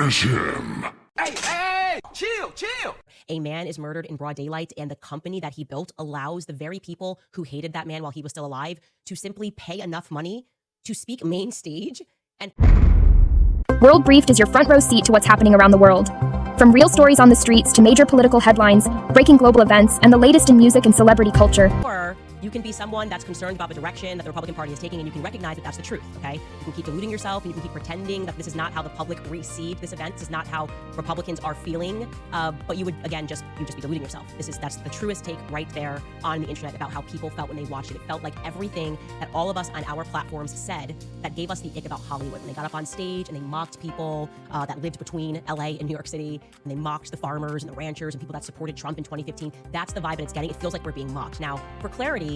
Finish him. Hey, chill. A man is murdered in broad daylight, and the company that he built allows the very people who hated that man while he was still alive to simply pay enough money to speak main stage and... WorldBriefed is your front row seat to what's happening around the world. From real stories on the streets to major political headlines, breaking global events, and the latest in music and celebrity culture. Or you can be someone that's concerned about the direction that the Republican Party is taking, and you can recognize that that's the truth, okay? You can keep deluding yourself, and you can keep pretending that this is not how the public received this event. This is not how Republicans are feeling, but you would, again, you'd just be deluding yourself. That's the truest take right there on the internet about how people felt when they watched it. It felt like everything that all of us on our platforms said that gave us the ick about Hollywood. When they got up on stage and they mocked people that lived between LA and New York City, and they mocked the farmers and the ranchers and people that supported Trump in 2015. That's the vibe that it's getting. It feels like we're being mocked. Now, for clarity,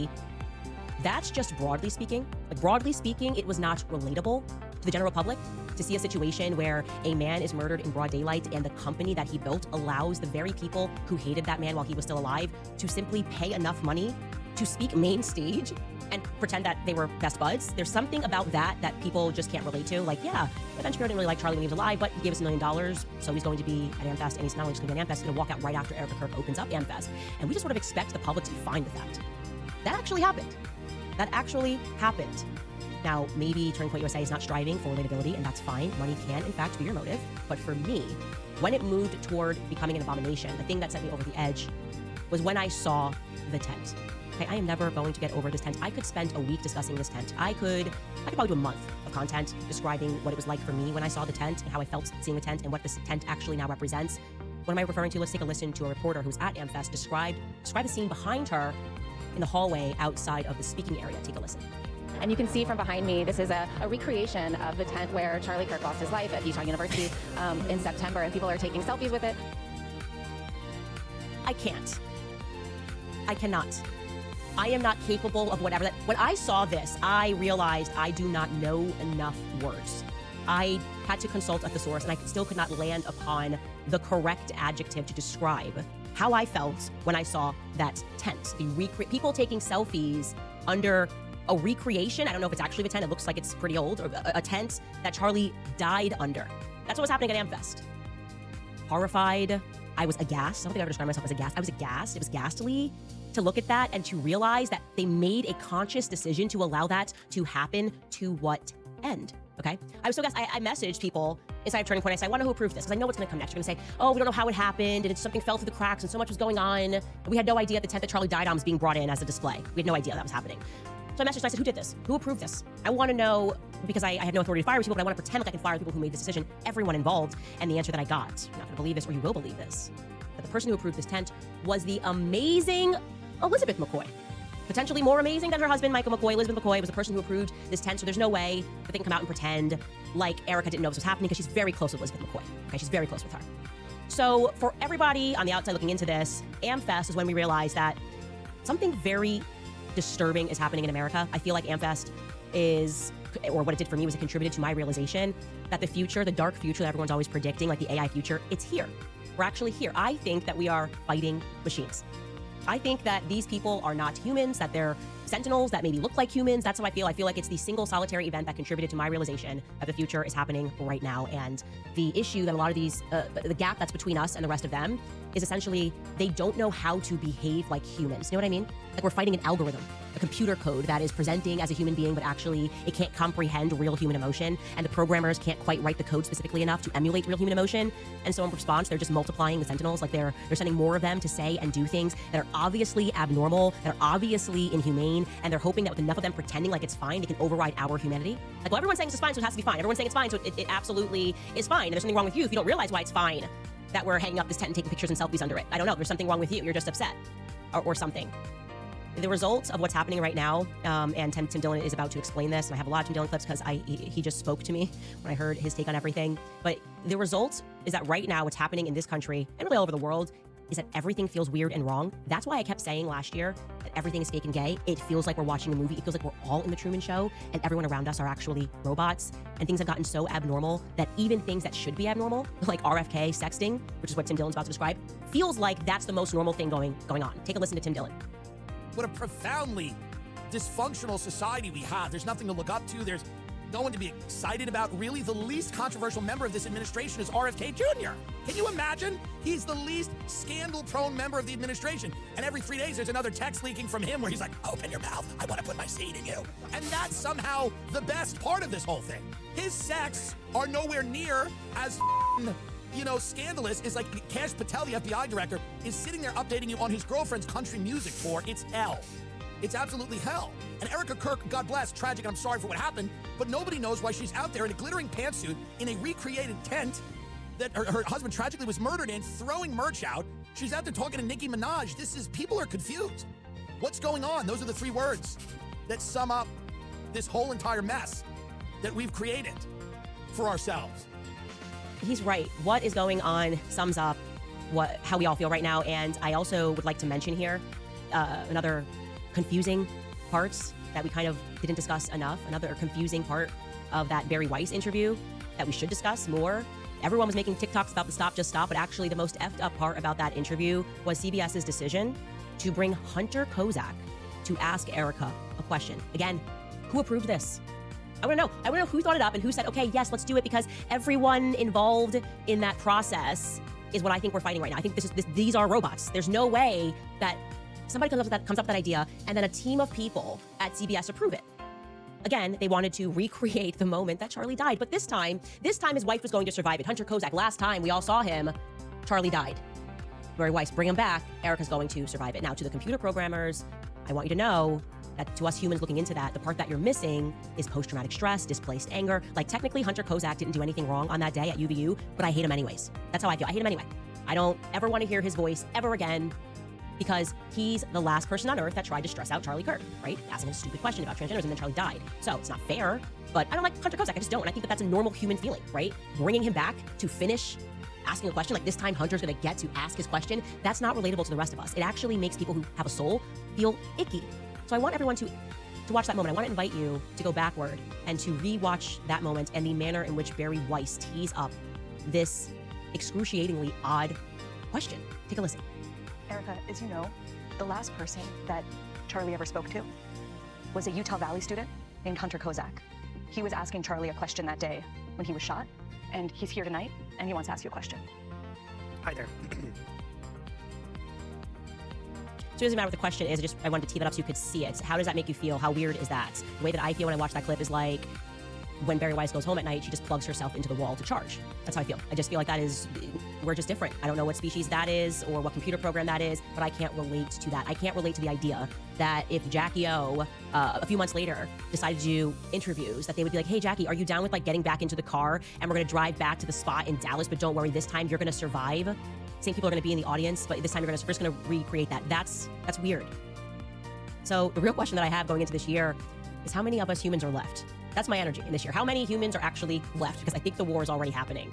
that's just broadly speaking. Like, broadly speaking, it was not relatable to the general public to see a situation where a man is murdered in broad daylight and the company that he built allows the very people who hated that man while he was still alive to simply pay enough money to speak main stage and pretend that they were best buds. There's something about that people just can't relate to. Like, yeah, Ben Shapiro didn't really like Charlie when he was alive, but he gave us $1 million, so he's going to be at AmFest, and he's not only just going to be at AmFest, he's going to walk out right after Erica Kirk opens up AmFest. And we just sort of expect the public to be fine with that. That actually happened. Now, maybe Turning Point USA is not striving for relatability, and that's fine. Money can, in fact, be your motive. But for me, when it moved toward becoming an abomination, the thing that sent me over the edge was when I saw the tent. Okay, I am never going to get over this tent. I could spend a week discussing this tent. I could probably do a month of content describing what it was like for me when I saw the tent and how I felt seeing the tent and what this tent actually now represents. What am I referring to? Let's take a listen to a reporter who's at AmFest describe the scene behind her in the hallway outside of the speaking area. Take a listen. And you can see from behind me, this is a recreation of the tent where Charlie Kirk lost his life at Utah University in September, and people are taking selfies with it. I cannot. I am not capable of whatever that. When I saw this, I realized I do not know enough words. I had to consult a thesaurus, and I still could not land upon the correct adjective to describe how I felt when I saw that tent. People taking selfies under a recreation. I don't know if it's actually the tent. It looks like it's pretty old. Or a tent that Charlie died under. That's what was happening at AmFest. Horrified. I was aghast. I don't think I ever described myself as aghast. I was aghast. It was ghastly to look at that and to realize that they made a conscious decision to allow that to happen. To what end? Okay? I was so gassed. I messaged people inside of Turning Point. I said, I want to know who approved this, because I know what's going to come next. You're going to say, oh, we don't know how it happened, and something fell through the cracks, and so much was going on. We had no idea the tent that Charlie died on was being brought in as a display. We had no idea that was happening. So I messaged, I said, who did this? Who approved this? I want to know, because I have no authority to fire people, but I want to pretend like I can fire the people who made this decision, everyone involved. And the answer that I got, you're not going to believe this, or you will believe this, that the person who approved this tent was the amazing Elizabeth McCoy. Potentially more amazing than her husband, Michael McCoy. Elizabeth McCoy was the person who approved this tent, so there's no way that they can come out and pretend like Erica didn't know this was happening, because she's very close with Elizabeth McCoy. Okay, she's very close with her. So for everybody on the outside looking into this, AmFest is when we realized that something very disturbing is happening in America. I feel like AmFest is, or what it did for me was it contributed to my realization that the future, the dark future that everyone's always predicting, like the AI future, it's here. We're actually here. I think that we are fighting machines. I think that these people are not humans, that they're sentinels that maybe look like humans. That's how I feel. I feel like it's the single solitary event that contributed to my realization that the future is happening right now. And the issue that a lot of these, the gap that's between us and the rest of them is essentially they don't know how to behave like humans. You know what I mean? Like we're fighting an algorithm, a computer code that is presenting as a human being, but actually it can't comprehend real human emotion. And the programmers can't quite write the code specifically enough to emulate real human emotion. And so in response, they're just multiplying the sentinels. Like they're sending more of them to say and do things that are obviously abnormal, that are obviously inhumane. And they're hoping that with enough of them pretending like it's fine, they can override our humanity. Like, well, everyone's saying this is fine, so it has to be fine. Everyone's saying it's fine, so it absolutely is fine. And there's something wrong with you if you don't realize why it's fine that we're hanging up this tent and taking pictures and selfies under it. I don't know. There's something wrong with you. You're just upset or something. The results of what's happening right now, and Tim Dillon is about to explain this, and I have a lot of Tim Dillon clips because he just spoke to me when I heard his take on everything. But the result is that right now what's happening in this country and really all over the world is that everything feels weird and wrong. That's why I kept saying last year that everything is fake and gay. It feels like we're watching a movie. It feels like we're all in the Truman Show and everyone around us are actually robots, and things have gotten so abnormal that even things that should be abnormal, like RFK sexting, which is what Tim Dillon's about to describe, feels like that's the most normal thing going on. Take a listen to Tim Dillon. What a profoundly dysfunctional society we have. There's nothing to look up to. There's no one to be excited about. Really, the least controversial member of this administration is RFK Jr. Can you imagine? He's the least scandal-prone member of the administration. And every 3 days, there's another text leaking from him where he's like, open your mouth, I want to put my seed in you. And that's somehow the best part of this whole thing. His sex are nowhere near as scandalous. Is like Kash Patel, the FBI director, is sitting there updating you on his girlfriend's country music tour. It's hell. It's absolutely hell. And Erica Kirk, God bless, tragic, I'm sorry for what happened, but nobody knows why she's out there in a glittering pantsuit in a recreated tent that her husband tragically was murdered in, throwing merch out. She's out there talking to Nicki Minaj. People are confused. What's going on? Those are the 3 words that sum up this whole entire mess that we've created for ourselves. He's right. What is going on sums up how we all feel right now. And I also would like to mention here another confusing parts that we kind of didn't discuss enough. Another confusing part of that Barry Weiss interview that we should discuss more. Everyone was making TikToks about the stop, just stop, but actually the most effed up part about that interview was CBS's decision to bring Hunter Kozak to ask Erica a question. Again, who approved this? I want to know who thought it up and who said, okay, yes, let's do it, because everyone involved in that process is what I think we're fighting right now. I think these are robots. There's no way that somebody comes up with that idea and then a team of people at CBS approve it. Again, they wanted to recreate the moment that Charlie died, but this time his wife was going to survive it. Hunter Kozak, last time we all saw him, Charlie died. Barry Weiss, bring him back. Erica's going to survive it. Now, to the computer programmers, I want you to know that to us humans looking into that, the part that you're missing is post-traumatic stress, displaced anger. Like, technically, Hunter Kozak didn't do anything wrong on that day at UVU, but I hate him anyways. That's how I feel. I hate him anyway. I don't ever want to hear his voice ever again, because he's the last person on earth that tried to stress out Charlie Kirk, right? Asking a stupid question about transgenders, and then Charlie died. So it's not fair, but I don't like Hunter Kozak. I just don't. And I think that that's a normal human feeling, right? Bringing him back to finish asking a question, like this time Hunter's gonna get to ask his question, that's not relatable to the rest of us. It actually makes people who have a soul feel icky. So I want everyone to watch that moment. I want to invite you to go backward and to rewatch that moment and the manner in which Barry Weiss tees up this excruciatingly odd question. Take a listen. Erica, as you know, the last person that Charlie ever spoke to was a Utah Valley student named Hunter Kozak. He was asking Charlie a question that day when he was shot, and he's here tonight, and he wants to ask you a question. Hi there. So it doesn't matter what the question is, I wanted to tee that up so you could see it. How does that make you feel? How weird is that? The way that I feel when I watch that clip is like when Barry Weiss goes home at night, she just plugs herself into the wall to charge. That's how I feel. I just feel like we're just different. I don't know what species that is or what computer program that is, but I can't relate to that. I can't relate to the idea that if Jackie O, a few months later, decided to do interviews, that they would be like, hey, Jackie, are you down with like getting back into the car and we're gonna drive back to the spot in Dallas, but don't worry, this time you're gonna survive. Same people are gonna be in the audience, but this time we're just gonna recreate that. That's weird. So the real question that I have going into this year is how many of us humans are left? That's my energy in this year. How many humans are actually left? Because I think the war is already happening.